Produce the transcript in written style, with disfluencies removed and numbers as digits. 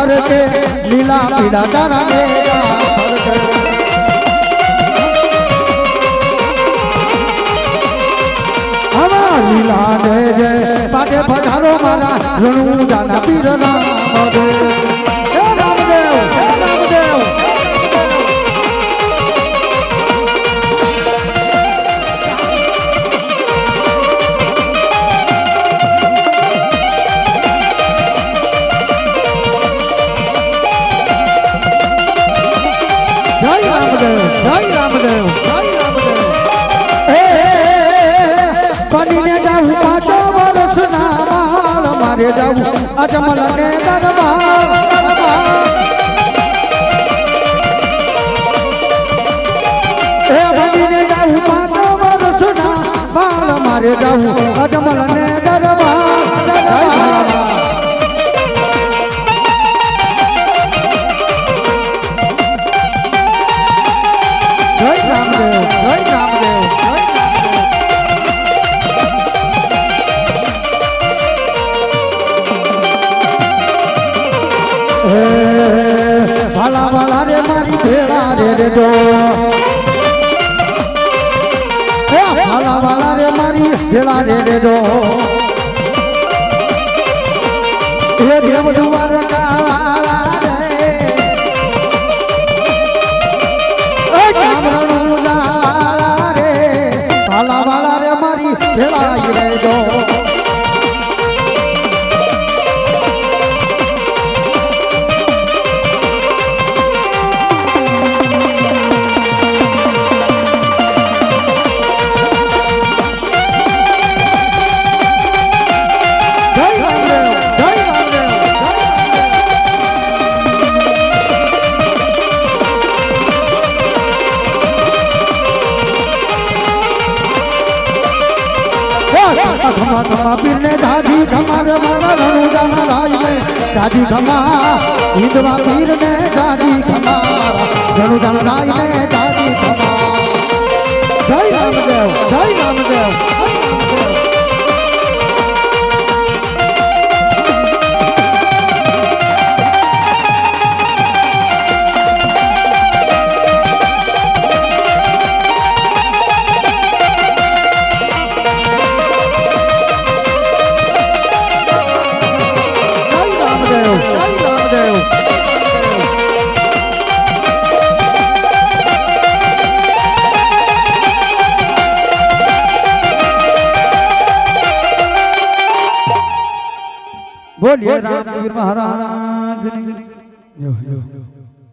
फरके लीला पीड़ा तारा नेजा फरके लीला ने जे पाटे पधारो मारा रणु जाना पीर राम दे हे रामदेव हे रामदेव जय रामदेव जय रामदेव जय रामदेव बनी ने जाऊं 5 वर्ष ना माल मारे जाऊं अजमल ने दरबार ए बनी ने जाऊं 5 वर्ष ना माल मारे जाऊं अजमल ने दरबार जय रामदेव जय रामदेव भाला भाला रे मारी भेड़ा रे दो भाला भाला रे मारी भेड़ा रे दो ये देव दुआर का रे भाला भाला रे मारी भेड़ा रे दो खमा खमा पीर ने दादी खमा रे मारा रणु जाना राज में दादी खमा हिंदवा पीर ने दादी खमा रणु जाना राज में दादी खमा जय रामदेव जय रामदेव बोलिए रामवीर महाराज।